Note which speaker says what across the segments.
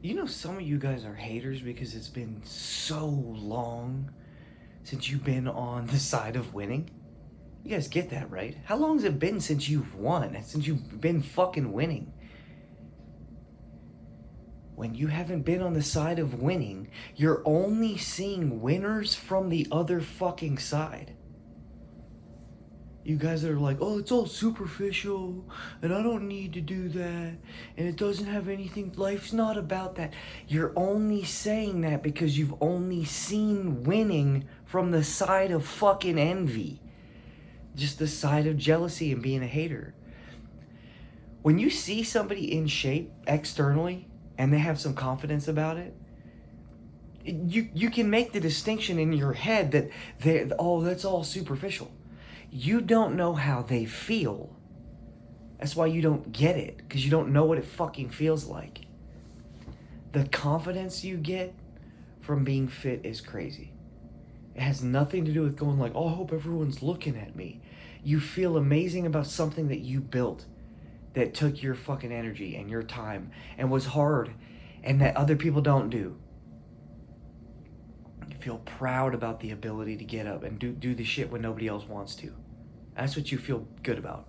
Speaker 1: You know, some of you guys are haters because it's been so long since you've been on the side of winning. You guys get that, right? How long has it been since you've won? Since you've been fucking winning? When you haven't been on the side of winning, you're only seeing winners from the other fucking side. You guys are like, oh, it's all superficial, and I don't need to do that, and it doesn't have anything, life's not about that. You're only saying that because you've only seen winning from the side of fucking envy. Just the side of jealousy and being a hater. When you see somebody in shape externally, and they have some confidence about it, you can make the distinction in your head that that's all superficial. You don't know how they feel. That's why you don't get it, because you don't know what it fucking feels like. The confidence you get from being fit is crazy. It has nothing to do with going like, oh, I hope everyone's looking at me. You feel amazing about something that you built that took your fucking energy and your time and was hard and that other people don't do. You feel proud about the ability to get up and do the shit when nobody else wants to. That's what you feel good about.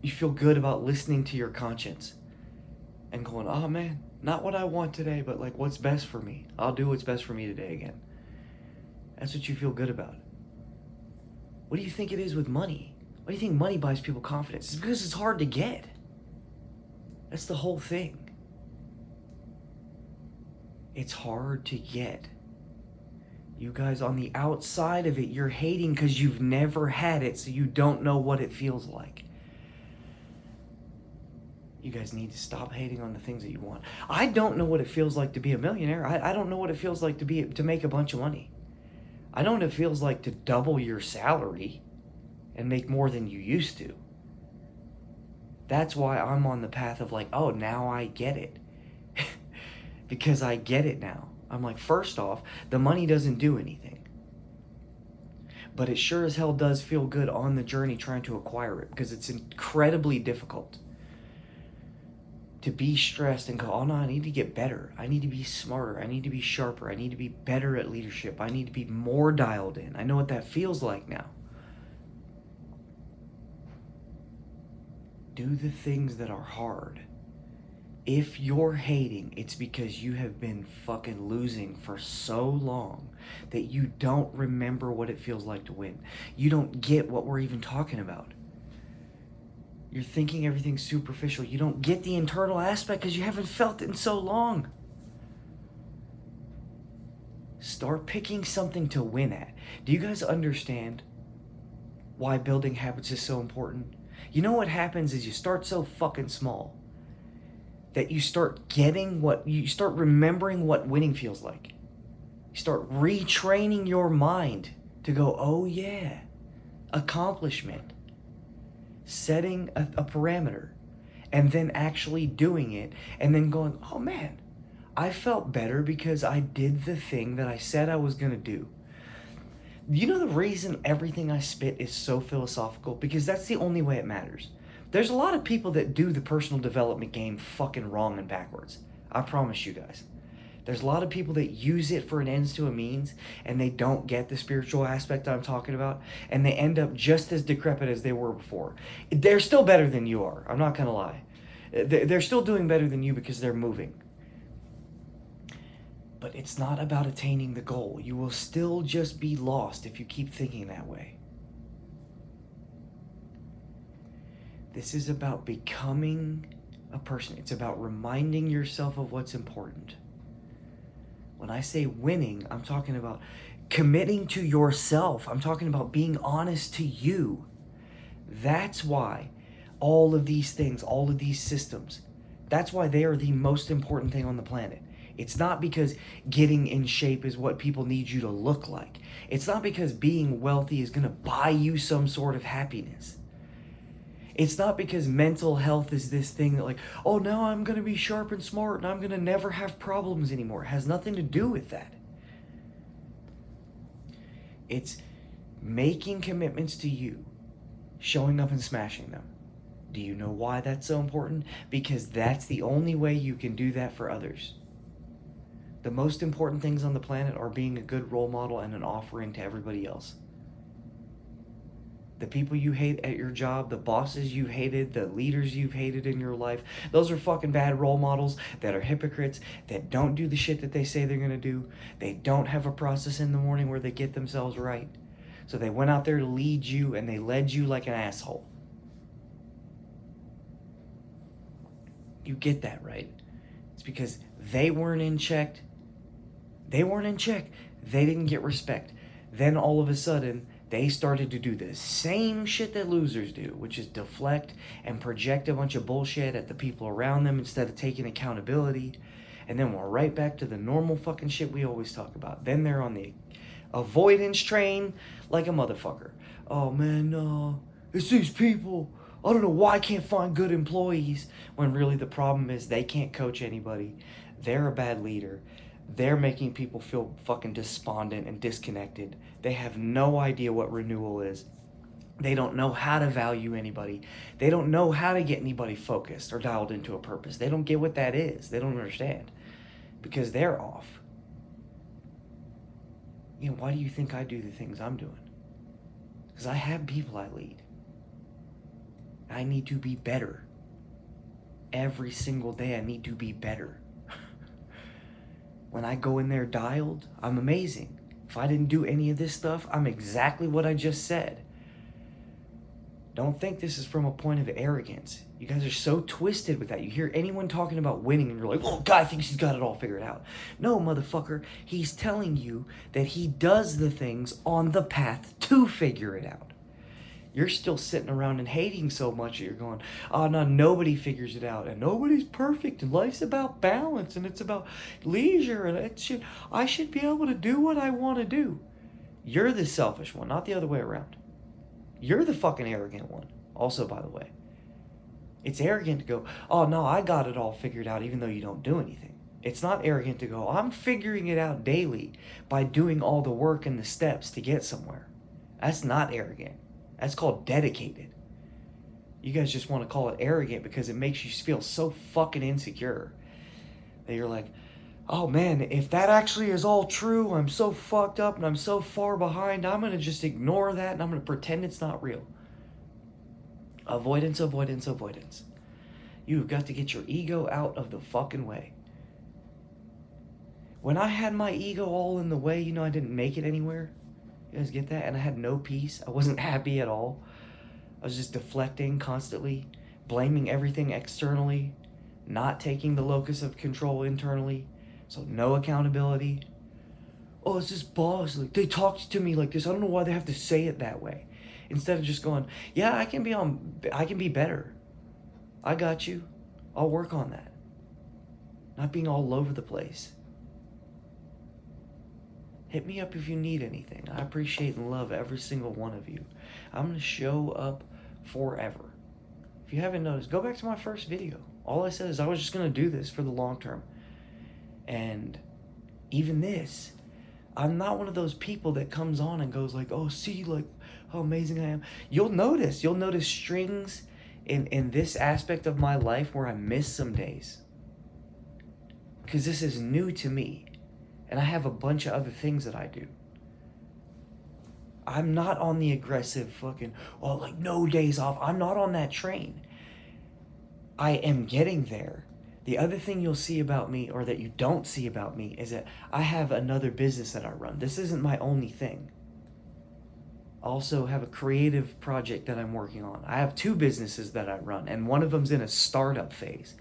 Speaker 1: You feel good about listening to your conscience and going, oh man, not what I want today, but like what's best for me. I'll do what's best for me today again. That's what you feel good about. What do you think it is with money? Why do you think money buys people confidence? It's because it's hard to get. That's the whole thing. It's hard to get. You guys on the outside of it, you're hating because you've never had it, so you don't know what it feels like. You guys need to stop hating on the things that you want. I don't know what it feels like to be a millionaire. I don't know what it feels like to make a bunch of money. I know what it feels like to double your salary and make more than you used to. That's why I'm on the path of like, oh, now I get it. Because I get it now. I'm like, first off, the money doesn't do anything. But it sure as hell does feel good on the journey trying to acquire it, because it's incredibly difficult to be stressed and go, oh no, I need to get better. I need to be smarter. I need to be sharper. I need to be better at leadership. I need to be more dialed in. I know what that feels like now. Do the things that are hard. If you're hating, it's because you have been fucking losing for so long that you don't remember what it feels like to win. You don't get what we're even talking about. You're thinking everything's superficial. You don't get the internal aspect because you haven't felt it in so long. Start picking something to win at. Do you guys understand why building habits is so important? You know what happens is you start so fucking small that you start remembering what winning feels like. You start retraining your mind to go, oh yeah, accomplishment. Setting a parameter and then actually doing it and then going, oh man, I felt better because I did the thing that I said I was going to do. You know the reason everything I spit is so philosophical? Because that's the only way it matters. There's a lot of people that do the personal development game fucking wrong and backwards. I promise you guys. There's a lot of people that use it for an ends to a means, and they don't get the spiritual aspect I'm talking about, and they end up just as decrepit as they were before. They're still better than you are. I'm not going to lie. They're still doing better than you because they're moving. But it's not about attaining the goal. You will still just be lost if you keep thinking that way. This is about becoming a person. It's about reminding yourself of what's important. When I say winning, I'm talking about committing to yourself. I'm talking about being honest to you. That's why all of these things, all of these systems, that's why they are the most important thing on the planet. It's not because getting in shape is what people need you to look like. It's not because being wealthy is going to buy you some sort of happiness. It's not because mental health is this thing that like, oh, now I'm going to be sharp and smart and I'm going to never have problems anymore. It has nothing to do with that. It's making commitments to you, showing up and smashing them. Do you know why that's so important? Because that's the only way you can do that for others. The most important things on the planet are being a good role model and an offering to everybody else. The people you hate at your job, the bosses you hated, the leaders you've hated in your life, those are fucking bad role models that are hypocrites, that don't do the shit that they say they're gonna do. They don't have a process in the morning where they get themselves right. So they went out there to lead you and they led you like an asshole. You get that, right? It's because they weren't in check. They weren't in check. They didn't get respect. Then all of a sudden, they started to do the same shit that losers do, which is deflect and project a bunch of bullshit at the people around them instead of taking accountability. And then we're right back to the normal fucking shit we always talk about. Then they're on the avoidance train like a motherfucker. Oh man, it's these people. I don't know why I can't find good employees. When really the problem is they can't coach anybody. They're a bad leader. They're making people feel fucking despondent and disconnected. They have no idea what renewal is. They don't know how to value anybody. They don't know how to get anybody focused or dialed into a purpose. They don't get what that is. They don't understand because they're off. You know, why do you think I do the things I'm doing? Because I have people I lead. I need to be better. Every single day I need to be better. When I go in there dialed, I'm amazing. If I didn't do any of this stuff, I'm exactly what I just said. Don't think this is from a point of arrogance. You guys are so twisted with that. You hear anyone talking about winning and you're like, oh, guy thinks he's got it all figured out. No, motherfucker, he's telling you that he does the things on the path to figure it out. You're still sitting around and hating so much that you're going, oh no, nobody figures it out and nobody's perfect and life's about balance and it's about leisure and I should be able to do what I want to do. You're the selfish one, not the other way around. You're the fucking arrogant one. Also, by the way, it's arrogant to go, oh no, I got it all figured out even though you don't do anything. It's not arrogant to go, I'm figuring it out daily by doing all the work and the steps to get somewhere. That's not arrogant. That's called dedicated. You guys just want to call it arrogant because it makes you feel so fucking insecure that you're like, oh man, if that actually is all true, I'm so fucked up and I'm so far behind, I'm going to just ignore that and I'm going to pretend it's not real. Avoidance, avoidance, avoidance. You've got to get your ego out of the fucking way. When I had my ego all in the way, I didn't make it anywhere. You guys get that? And I had no peace. I wasn't happy at all. I was just deflecting constantly, blaming everything externally, not taking the locus of control internally. So no accountability. Oh, it's this boss. Like, they talked to me like this. I don't know why they have to say it that way. Instead of just going, yeah, I can be better. I got you. I'll work on that. Not being all over the place. Hit me up if you need anything. I appreciate and love every single one of you. I'm going to show up forever. If you haven't noticed, go back to my first video. All I said is I was just going to do this for the long term. And even this, I'm not one of those people that comes on and goes like, oh, see, like, how amazing I am. You'll notice strings in this aspect of my life where I miss some days. Because this is new to me. And I have a bunch of other things that I do. I'm not on the aggressive fucking, oh, like no days off. I'm not on that train. I am getting there. The other thing you'll see about me, or that you don't see about me, is that I have another business that I run. This isn't my only thing. I also have a creative project that I'm working on. I have 2 businesses that I run, and one of them's in a startup phase.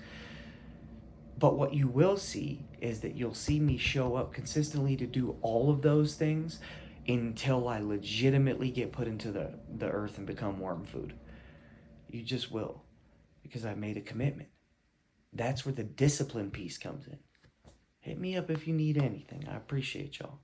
Speaker 1: But what you will see is that you'll see me show up consistently to do all of those things until I legitimately get put into the earth and become worm food. You just will, because I made a commitment. That's where the discipline piece comes in. Hit me up if you need anything. I appreciate y'all.